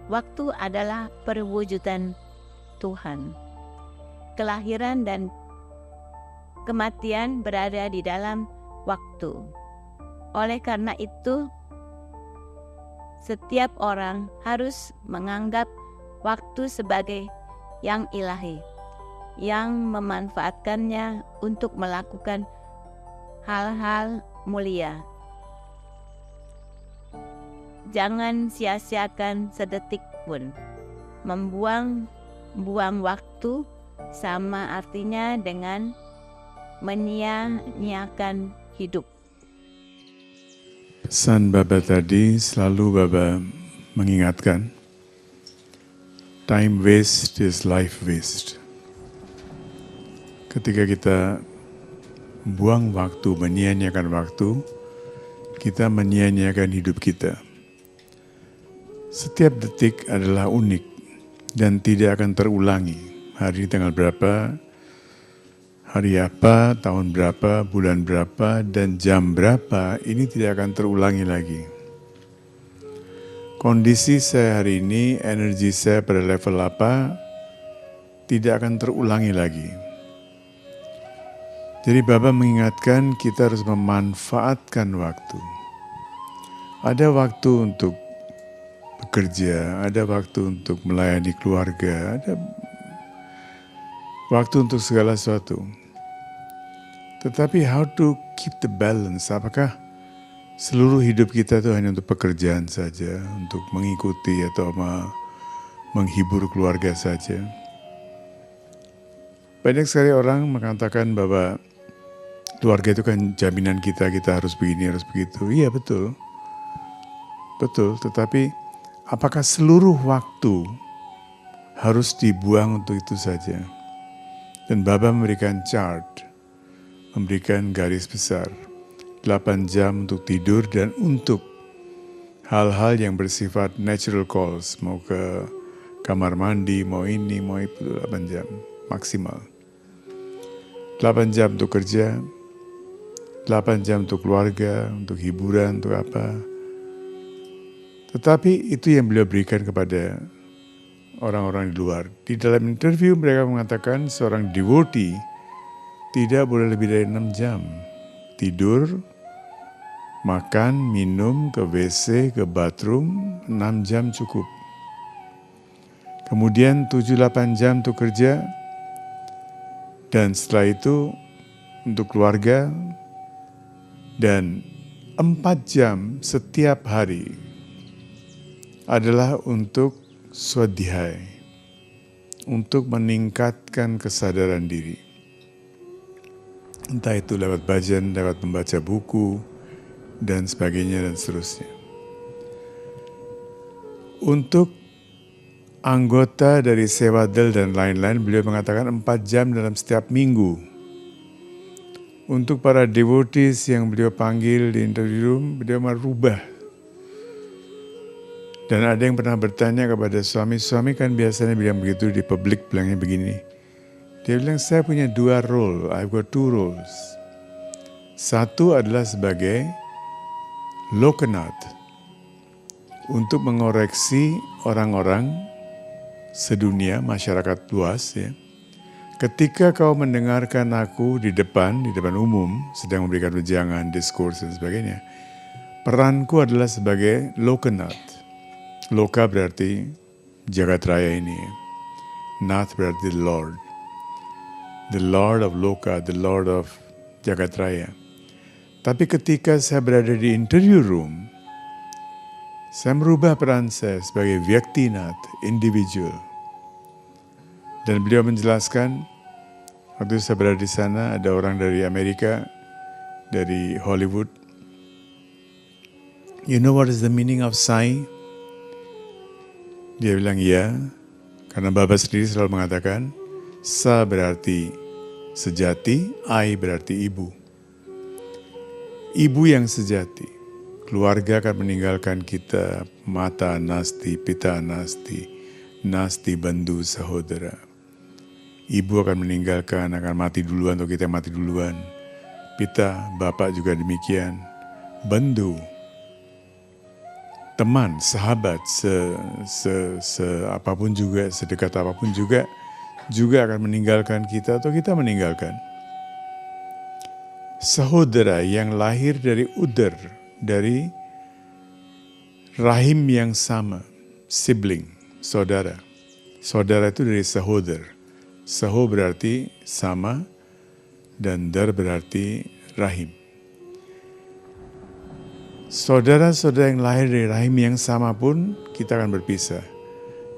Waktu adalah perwujudan Tuhan. Kelahiran dan kematian berada di dalam waktu. Oleh karena itu, setiap orang harus menganggap waktu sebagai yang ilahi, yang memanfaatkannya untuk melakukan hal-hal mulia. Jangan sia-siakan sedetik pun. Membuang waktu sama artinya dengan menyia-nyiakan hidup. Pesan Baba tadi selalu Baba mengingatkan, time waste is life waste. Ketika kita buang waktu, menyia-nyiakan waktu, kita menyia-nyiakan hidup kita. Setiap detik adalah unik dan tidak akan terulangi. Hari tanggal berapa, hari apa, tahun berapa, bulan berapa, dan jam berapa, ini tidak akan terulangi lagi. Kondisi saya hari ini, energi saya pada level apa, tidak akan terulangi lagi. Jadi Baba mengingatkan kita harus memanfaatkan waktu. Ada waktu untuk bekerja, ada waktu untuk melayani keluarga, ada waktu untuk segala sesuatu. Tetapi how to keep the balance? Apakah seluruh hidup kita itu hanya untuk pekerjaan saja, untuk mengikuti atau menghibur keluarga saja? Banyak sekali orang mengatakan bahwa keluarga itu kan jaminan kita harus begini, harus begitu. Iya betul. Betul, tetapi apakah seluruh waktu harus dibuang untuk itu saja? Dan Baba memberikan chart, memberikan garis besar, 8 jam untuk tidur dan untuk hal-hal yang bersifat natural calls, mau ke kamar mandi, mau ini, mau itu, 8 jam maksimal. 8 jam untuk kerja, 8 jam untuk keluarga, untuk hiburan, untuk apa. Tetapi itu yang beliau berikan kepada orang-orang di luar. Di dalam interview mereka mengatakan seorang devotee tidak boleh lebih dari 6 jam. Tidur, makan, minum, ke WC, ke bathroom, 6 jam cukup. Kemudian 7-8 jam untuk kerja, dan setelah itu untuk keluarga, dan 4 jam setiap hari adalah untuk swadhyay, untuk meningkatkan kesadaran diri. Entah itu lewat bhajan, lewat membaca buku, dan sebagainya dan seterusnya. Untuk anggota dari Sevadal dan lain-lain, beliau mengatakan 4 jam dalam setiap minggu. Untuk para devotees yang beliau panggil di interview room, beliau merubah. Dan ada yang pernah bertanya kepada suami kan biasanya bilang begitu di publik, bilangnya begini. Dia bilang, saya punya 2 role, I've got 2 roles. Satu adalah sebagai Lokanath, untuk mengoreksi orang-orang sedunia, masyarakat luas ya. Ketika kau mendengarkan aku di depan umum, sedang memberikan wejangan, diskurs dan sebagainya, peranku adalah sebagai Lokanath. Loka berarti jagat raya ini. Nath berarti Lord. The Lord of Loka, the Lord of jagat raya. Tapi ketika saya berada di interview room, saya merubah peran saya sebagai Vyaktinath, individual. Dan beliau menjelaskan, waktu saya berada di sana, ada orang dari Amerika, dari Hollywood. You know what is the meaning of Sai? Dia bilang, ya, karena Baba sendiri selalu mengatakan, Sa berarti sejati, Ai berarti ibu. Ibu yang sejati. Keluarga akan meninggalkan kita, mata nasti, pita nasti, nasti bandu sahodara. Ibu akan meninggalkan, akan mati duluan atau kita mati duluan. Pita, bapak juga demikian. Bandu, teman, sahabat, apapun juga, sedekat apapun juga akan meninggalkan kita atau kita meninggalkan. Saudara yang lahir dari uder, dari rahim yang sama, sibling, saudara. Saudara itu dari sahodar. Saho berarti sama dan dar berarti rahim. Saudara-saudara yang lahir dari rahim yang sama pun kita akan berpisah.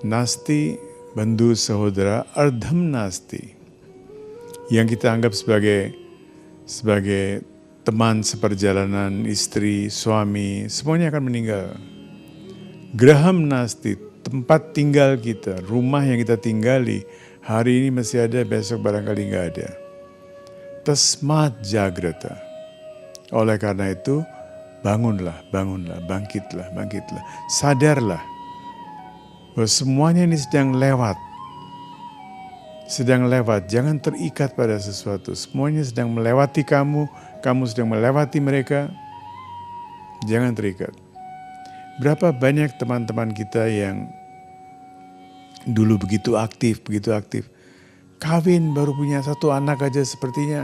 Nasti, bandu, saudara, ardham nasti. Yang kita anggap sebagai teman seperjalanan, istri, suami, semuanya akan meninggal. Graham nasti, tempat tinggal kita, rumah yang kita tinggali, hari ini masih ada, besok barangkali nggak ada. Tasmat jagrata. Oleh karena itu, bangunlah, bangkitlah. Sadarlah bahwa semuanya ini sedang lewat. Jangan terikat pada sesuatu. Semuanya sedang melewati kamu sedang melewati mereka. Jangan terikat. Berapa banyak teman-teman kita yang dulu begitu aktif. Kawin baru punya 1 anak aja sepertinya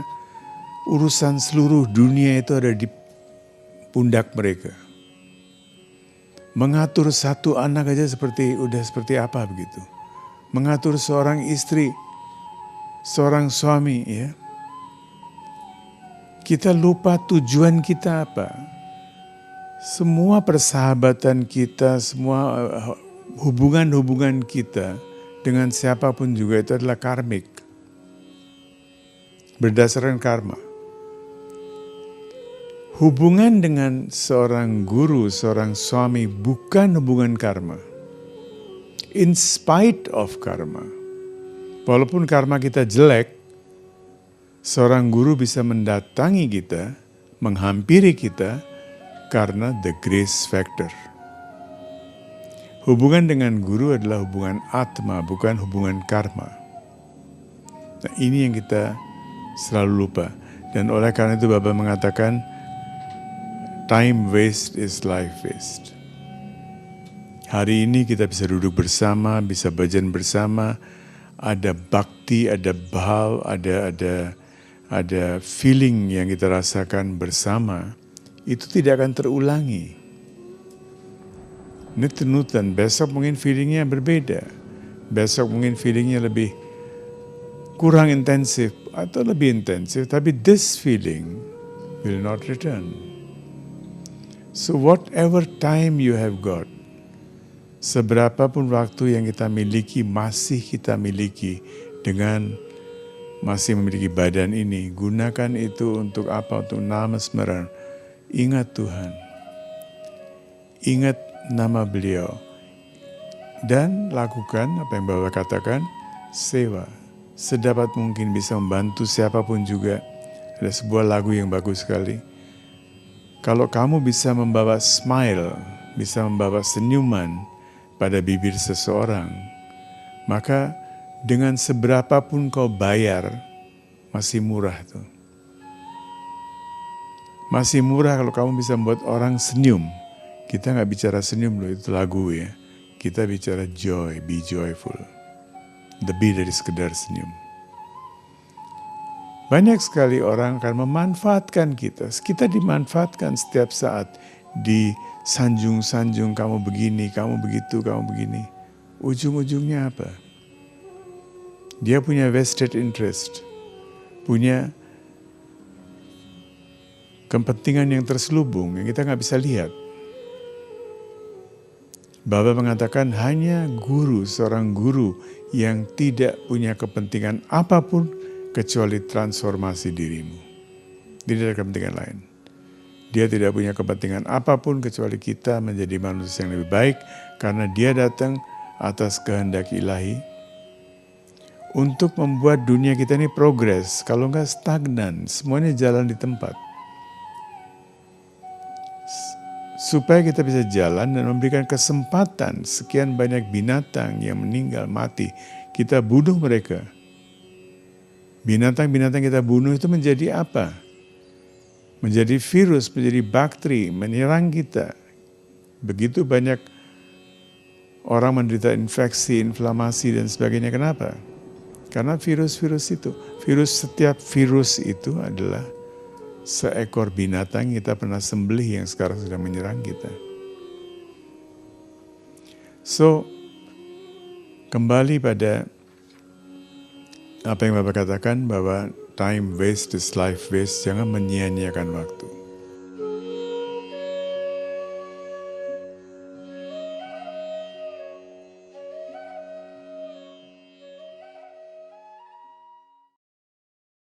urusan seluruh dunia itu ada di pundak mereka. Mengatur 1 anak aja seperti apa begitu. Mengatur seorang istri, seorang suami, ya. Kita lupa tujuan kita apa. Semua persahabatan kita, semua hubungan-hubungan kita dengan siapapun juga itu adalah karmik. Berdasarkan karma. Hubungan dengan seorang guru, seorang suami bukan hubungan karma. In spite of karma. Walaupun karma kita jelek, seorang guru bisa mendatangi kita, menghampiri kita karena the grace factor. Hubungan dengan guru adalah hubungan atma, bukan hubungan karma. Nah, ini yang kita selalu lupa. Dan oleh karena itu Bapak mengatakan, time waste is life waste. Hari ini kita bisa duduk bersama, bisa bhajan bersama, ada bhakti, ada bhav, ada feeling yang kita rasakan bersama, itu tidak akan terulangi. Nutan, besok mungkin feelingnya berbeda. Besok mungkin feelingnya lebih kurang intensif atau lebih intensif, tapi this feeling will not return. So whatever time you have got, seberapapun waktu yang kita miliki, masih kita miliki dengan masih memiliki badan ini, gunakan itu untuk apa? Untuk nama smeran. Ingat Tuhan. Ingat nama beliau. Dan lakukan apa yang Bapak katakan, sewa. Sedapat mungkin bisa membantu siapapun juga. Ada sebuah lagu yang bagus sekali. Kalau kamu bisa membawa smile, bisa membawa senyuman pada bibir seseorang, maka dengan seberapapun kau bayar, masih murah tuh. Masih murah kalau kamu bisa membuat orang senyum. Kita nggak bicara senyum loh, itu lagu ya. Kita bicara joy, be joyful. Lebih dari sekedar senyum. Banyak sekali orang akan memanfaatkan kita. Kita dimanfaatkan setiap saat. Disanjung-sanjung, kamu begini, kamu begitu, kamu begini. Ujung-ujungnya apa? Dia punya vested interest. Punya kepentingan yang terselubung yang kita nggak bisa lihat. Bapak mengatakan hanya guru, seorang guru yang tidak punya kepentingan apapun kecuali transformasi dirimu. Tidak ada kepentingan lain. Dia tidak punya kepentingan apapun kecuali kita menjadi manusia yang lebih baik karena dia datang atas kehendak ilahi untuk membuat dunia kita ini progres. Kalau enggak stagnan, semuanya jalan di tempat. Supaya kita bisa jalan dan memberikan kesempatan sekian banyak binatang yang meninggal mati, kita bunuh mereka. Binatang-binatang kita bunuh itu menjadi apa? Menjadi virus, menjadi bakteri, menyerang kita. Begitu banyak orang menderita infeksi, inflamasi, dan sebagainya. Kenapa? Karena virus-virus itu. Setiap virus itu adalah seekor binatang kita pernah sembelih yang sekarang sedang menyerang kita. So, kembali pada apa yang Bapak katakan bahwa time waste is life waste, jangan menyia-nyiakan waktu.